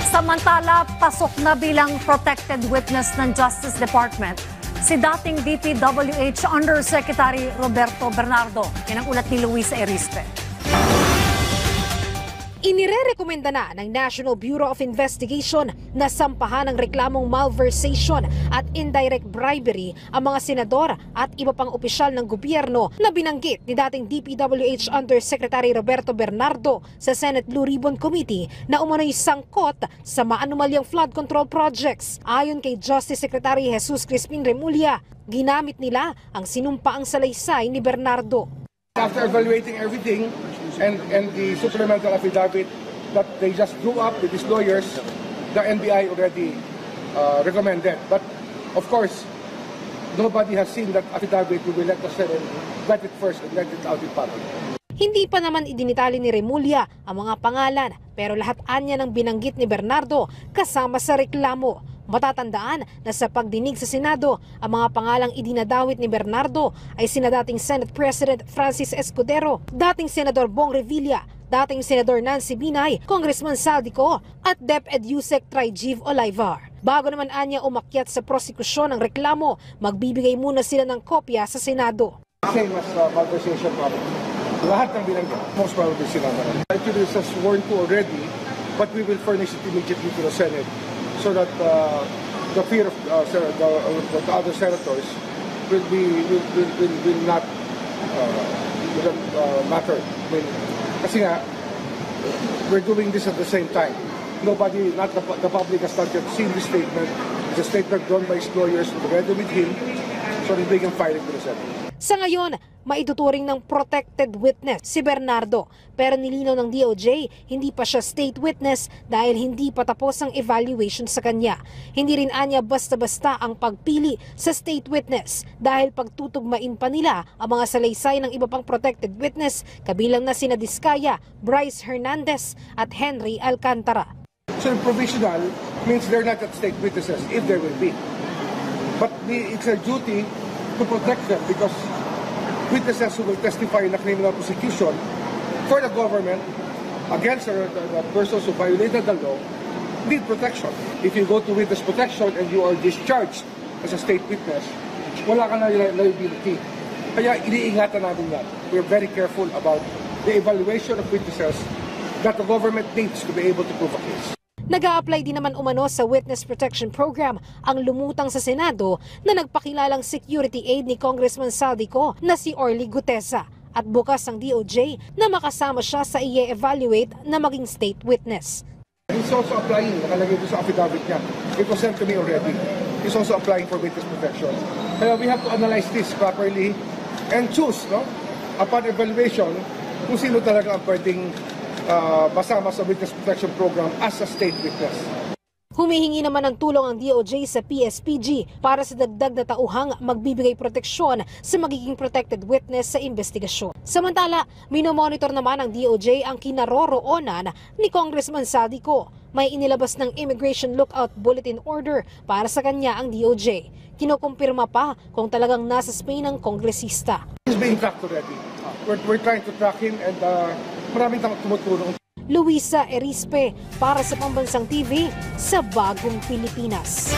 Samantala, pasok na bilang protected witness ng Justice Department si dating DPWH Undersecretary Roberto Bernardo. Yan ang ulat ni Luisa Erispe. Inirerekomenda na ng National Bureau of Investigation na sampahan ng reklamong malversation at indirect bribery ang mga senador at iba pang opisyal ng gobyerno na binanggit ni dating DPWH Undersecretary Roberto Bernardo sa Senate Blue Ribbon Committee na umano'y sangkot sa maanumalyang flood control projects. Ayon kay Justice Secretary Jesus Crispin Remulla, ginamit nila ang sinumpaang salaysay ni Bernardo. After evaluating everything and the supplemental affidavit that they just drew up with these lawyers, the NBI already recommended. But of course, nobody has seen that affidavit. We will let the Senate vet it first and let it out in public. Hindi pa naman idinitali ni Remulla ang mga pangalan, pero lahat anya ng binanggit ni Bernardo kasama sa reklamo. Matatandaan na sa pagdinig sa Senado, ang mga pangalang idinadawit ni Bernardo ay sina dating Senate President Francis Escudero, dating Senador Bong Revilla, dating Senador Nancy Binay, Congressman Saldico at DepEd Yusek Trijiv Olivar. Bago naman anya umakyat sa prosekusyon ng reklamo, magbibigay muna sila ng kopya sa Senado. Same as malversation problem. Lahat ng binanggit, most probably sila na. Actually, it's sworn to already, but we will furnish it immediately to the Senate so that the fear of the other senators will not matter. I mean, kasi nga, we're doing this at the same time. Nobody, not the public has not yet seen this statement. It's a statement done by his lawyers together with him so that they can file it to the Senate. Sa ngayon, maituturing ng protected witness si Bernardo, pero nilinaw ng DOJ hindi pa siya state witness dahil hindi pa tapos ang evaluation sa kanya. Hindi rin anya basta-basta ang pagpili sa state witness dahil pagtutugmain pa nila ang mga salaysay ng iba pang protected witness kabilang na sina Diskaya, Bryce Hernandez at Henry Alcantara. So provisional means they're not at state witnesses if there will be. But it's a duty to protect them because witnesses who will testify in a criminal prosecution for the government against the persons who violated the law need protection. If you go to witness protection and you are discharged as a state witness, wala ka na liability. Kaya iniingatan natin yan. We're very careful about the evaluation of witnesses that the government needs to be able to prove a case. Nag-a-apply din naman umano sa Witness Protection Program ang lumutang sa Senado na nagpakilalang security aid ni Congressman Saldico na si Orly Gutesa at bukas ang DOJ na makasama siya sa i-evaluate na maging state witness. He's also applying, nakalagay doon sa affidavit niya. It was sent to me already. He's also applying for witness protection. Kaya we have to analyze this properly and choose, no? Upon evaluation, kung sino talaga ang pwedeng masama sa Witness Protection Program as a state witness. Humihingi naman ng tulong ang DOJ sa PSPG para sa dagdag na tauhang magbibigay proteksyon sa magiging protected witness sa investigasyon. Samantala, minomonitor naman ng DOJ ang kinaroroonan ni Congressman Saldico. May inilabas ng Immigration Lookout Bulletin Order para sa kanya ang DOJ. Kinukumpirma pa kung talagang nasa Spain ang kongresista. He's being tracked already. We're trying to track him and maraming tumutulong. Luisa Erispe para sa Pambansang TV sa Bagong Pilipinas.